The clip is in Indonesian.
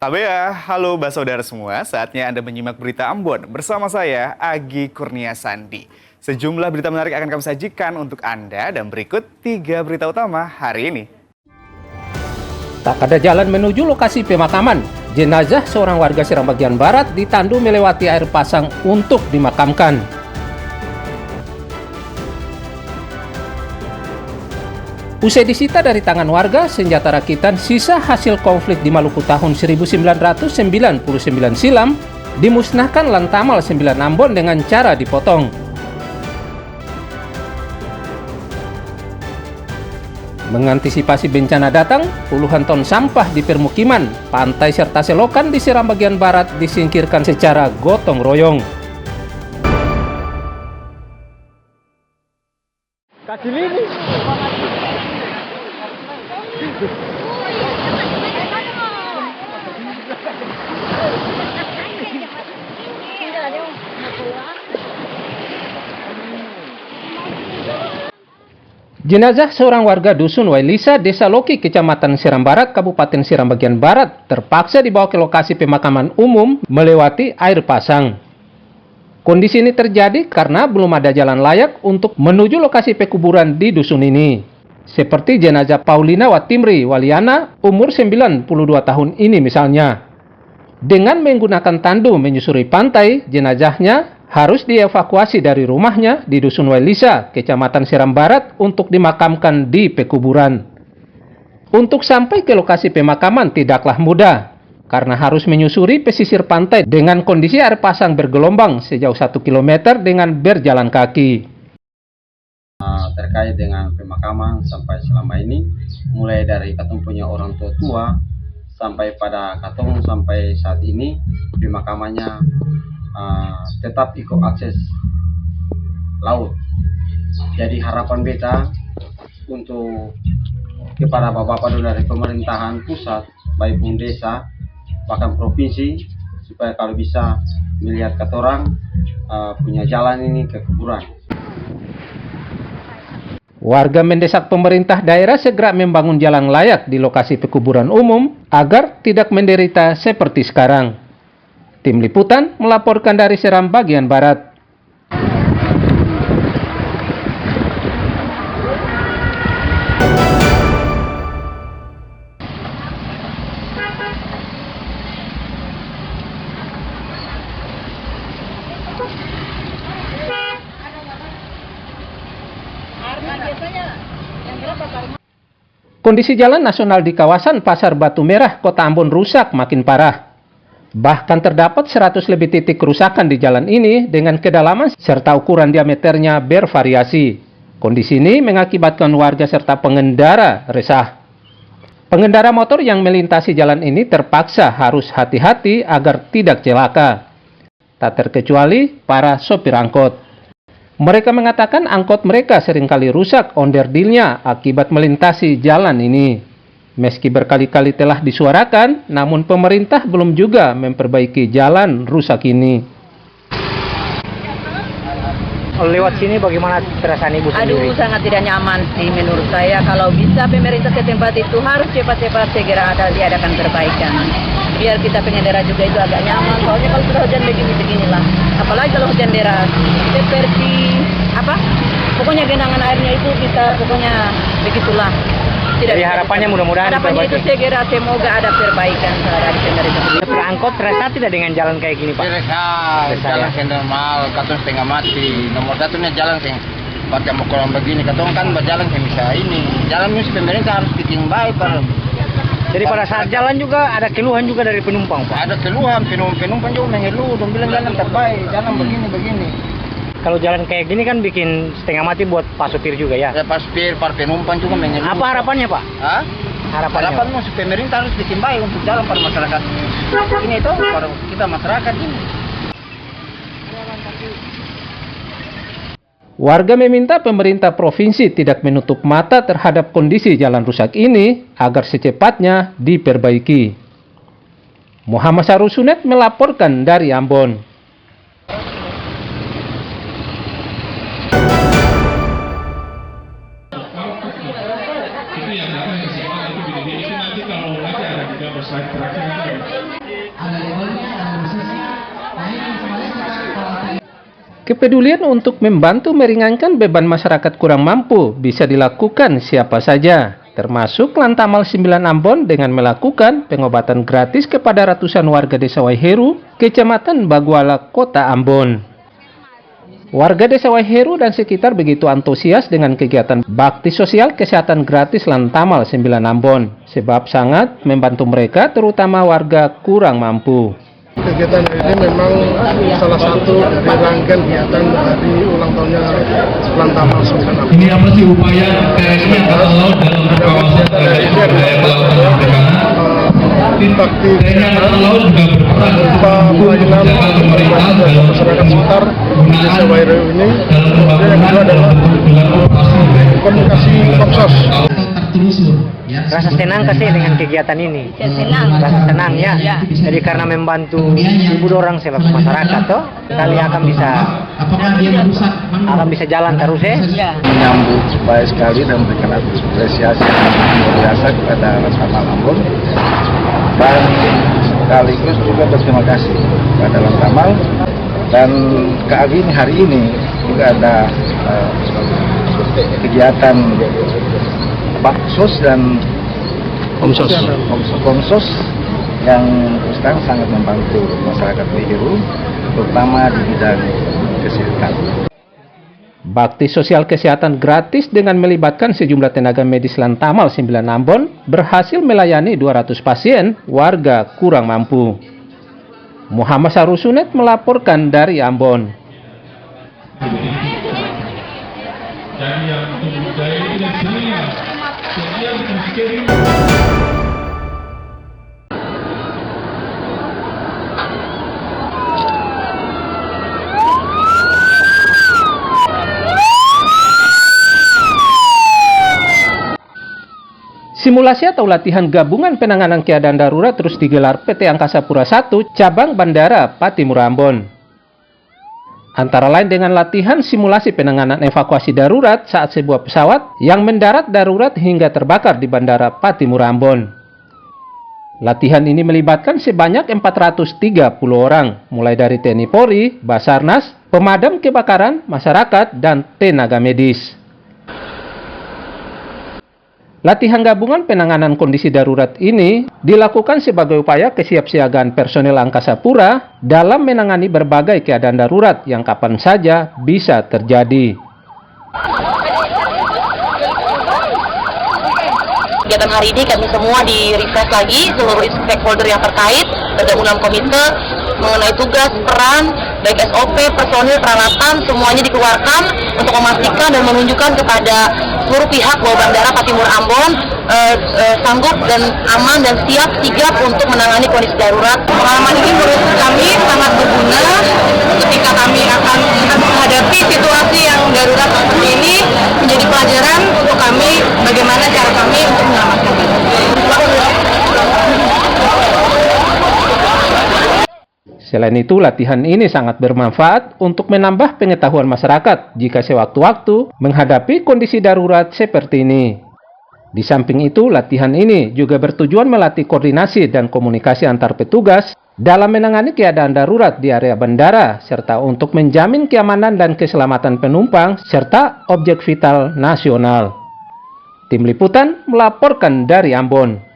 Habea, halo saudara semua. Saatnya Anda menyimak berita Ambon bersama saya, Agi Kurnia Sandi. Sejumlah berita menarik akan kami sajikan untuk Anda dan berikut 3 berita utama hari ini. Tak ada jalan menuju lokasi pemakaman. Jenazah seorang warga Seram bagian barat ditandu melewati air pasang untuk dimakamkan. Usai disita dari tangan warga, senjata rakitan sisa hasil konflik di Maluku tahun 1999 silam dimusnahkan Lantamal 9 Ambon dengan cara dipotong. Mengantisipasi bencana datang, puluhan ton sampah di permukiman, pantai serta selokan di Seram bagian barat disingkirkan secara gotong royong. Kaki lima. Jenazah seorang warga dusun Wailisa, Desa Loki, Kecamatan Seram Barat, Kabupaten Seram bagian barat, terpaksa dibawa ke lokasi pemakaman umum melewati air pasang. Kondisi ini terjadi karena belum ada jalan layak untuk menuju lokasi pekuburan di dusun ini. Seperti jenazah Paulina Watimri Waliana, umur 92 tahun ini misalnya. Dengan menggunakan tandu menyusuri pantai, jenazahnya harus dievakuasi dari rumahnya di Dusun Wailisa, Kecamatan Seram Barat untuk dimakamkan di pekuburan. Untuk sampai ke lokasi pemakaman tidaklah mudah, karena harus menyusuri pesisir pantai dengan kondisi air pasang bergelombang sejauh 1 km dengan berjalan kaki. Terkait dengan pemakaman sampai selama ini, mulai dari katong punya orang tua sampai pada katong sampai saat ini pemakamannya tetap ikut akses laut. Jadi harapan beta untuk kepada bapak-bapak dari pemerintahan pusat, baik pun desa, bahkan provinsi, supaya kalau bisa melihat katorang punya jalan ini ke kuburan. Warga mendesak pemerintah daerah segera membangun jalan layak di lokasi pekuburan umum agar tidak menderita seperti sekarang. Tim Liputan melaporkan dari Seram bagian barat. Kondisi jalan nasional di kawasan Pasar Batu Merah, Kota Ambon rusak makin parah. Bahkan terdapat 100 lebih titik kerusakan di jalan ini dengan kedalaman serta ukuran diameternya bervariasi. Kondisi ini mengakibatkan warga serta pengendara resah. Pengendara motor yang melintasi jalan ini terpaksa harus hati-hati agar tidak celaka. Tak terkecuali para sopir angkot. Mereka mengatakan angkot mereka seringkali rusak onderdilnya akibat melintasi jalan ini. Meski berkali-kali telah disuarakan, namun pemerintah belum juga memperbaiki jalan rusak ini. Lewat sini bagaimana perasaan Ibu sendiri? Aduh, sangat tidak nyaman sih menurut saya. Kalau bisa pemerintah ke tempat itu harus cepat-cepat segera diadakan perbaikan. Biar kita pengendara juga itu agak nyaman. Soalnya kalau sudah hujan beginilah. Apalagi kalau hujan deras. Seperti apa? Pokoknya genangan airnya itu bisa pokoknya begitulah. Jadi harapannya mudah-mudahan harapannya itu segera semoga ada perbaikan dari pemerintah. Supir angkot resah tidak dengan jalan kayak gini, Pak? Resah, jalan yang normal, katong setengah mati. Nomor satunya jalan yang pakai mokoran begini, katong kan berjalan yang bisa ini. Jalan mesti pemerintah harus bikin baik, Pak. Jadi pada saat jalan juga ada keluhan juga dari penumpang, Pak? Ada keluhan, penumpang juga mengeluh, dong bilang jalan terbaik, jalan begini. Kalau jalan kayak gini kan bikin setengah mati buat Pak supir juga ya? Ya Pak supir, para penumpang juga mengeluh. Apa harapannya, Pak? Hah? Harapan mesti pemerintah harus bikin baik untuk jalan pada masyarakat. Ini itu para kita masyarakat ini. Warga meminta pemerintah provinsi tidak menutup mata terhadap kondisi jalan rusak ini agar secepatnya diperbaiki. Muhammad Sarusunet melaporkan dari Ambon. Itu yang datang ke sekolah itu nanti kalau nanti ada 13 slide terakhir. Kepedulian untuk membantu meringankan beban masyarakat kurang mampu bisa dilakukan siapa saja, termasuk Lantamal 9 Ambon dengan melakukan pengobatan gratis kepada ratusan warga Desa Waiheru, Kecamatan Baguala, Kota Ambon. Warga Desa Waiheru dan sekitar begitu antusias dengan kegiatan bakti sosial kesehatan gratis Lantamal 9 Ambon, sebab sangat membantu mereka terutama warga kurang mampu. Kegiatan ini memang salah satu dari rangkaian kegiatan dari ulang tahunnya Lantamal 9 Ambon. Ini apa sih upaya TNI Angkatan Laut dalam kawasan bakti TNI Angkatan Laut juga berperan berupa pelayanan pemerintah dalam masyarakat sekitar Desa Waiheru ini. dalam Kemudian yang kedua adalah dengan operasi komunikasi Komsos. Rasa senang kasih dengan kegiatan ini. Rasa senang ya. Jadi karena membantu ibu dorang selaku masyarakat toh, kali akan bisa jalan terus ya. Menyambut baik sekali dan memberikan apresiasi yang luar biasa kepada Lantamal Ambon, dan sekaligus juga berterima kasih kepada Lantamal dan KAG ini hari ini juga ada kegiatan Baksos dan Komsos yang terus terang sangat membantu masyarakat Waiheru, terutama di bidang kesehatan. Bakti sosial kesehatan gratis dengan melibatkan sejumlah tenaga medis Lantamal 9 Ambon berhasil melayani 200 pasien warga kurang mampu. Muhammad Sarusunet melaporkan dari Ambon. Simulasi atau latihan gabungan penanganan keadaan darurat terus digelar PT Angkasa Pura I Cabang Bandara Patimura Ambon. Antara lain dengan latihan simulasi penanganan evakuasi darurat saat sebuah pesawat yang mendarat darurat hingga terbakar di Bandara Patimura Ambon. Latihan ini melibatkan sebanyak 430 orang, mulai dari TNI Polri, Basarnas, pemadam kebakaran, masyarakat, dan tenaga medis. Latihan gabungan penanganan kondisi darurat ini dilakukan sebagai upaya kesiapsiagaan personel Angkasa Pura dalam menangani berbagai keadaan darurat yang kapan saja bisa terjadi. Kegiatan hari ini kami semua di-refresh lagi seluruh stakeholder yang terkait bergabung dalam komite mengenai tugas, peran, baik SOP, personil, peralatan, semuanya dikeluarkan untuk memastikan dan menunjukkan kepada seluruh pihak bahwa Bandara Patimura Ambon sanggup dan aman dan siap sigap untuk menangani kondisi darurat. Pengalaman ini menurut kami sangat berguna ketika kami akan menghadapi situasi yang darurat seperti ini, menjadi pelajaran untuk kami bagaimana cara kami untuk menyelamatkan diri. Selain itu, latihan ini sangat bermanfaat untuk menambah pengetahuan masyarakat jika sewaktu-waktu menghadapi kondisi darurat seperti ini. Di samping itu, latihan ini juga bertujuan melatih koordinasi dan komunikasi antar petugas dalam menangani keadaan darurat di area bandara, serta untuk menjamin keamanan dan keselamatan penumpang serta objek vital nasional. Tim Liputan melaporkan dari Ambon.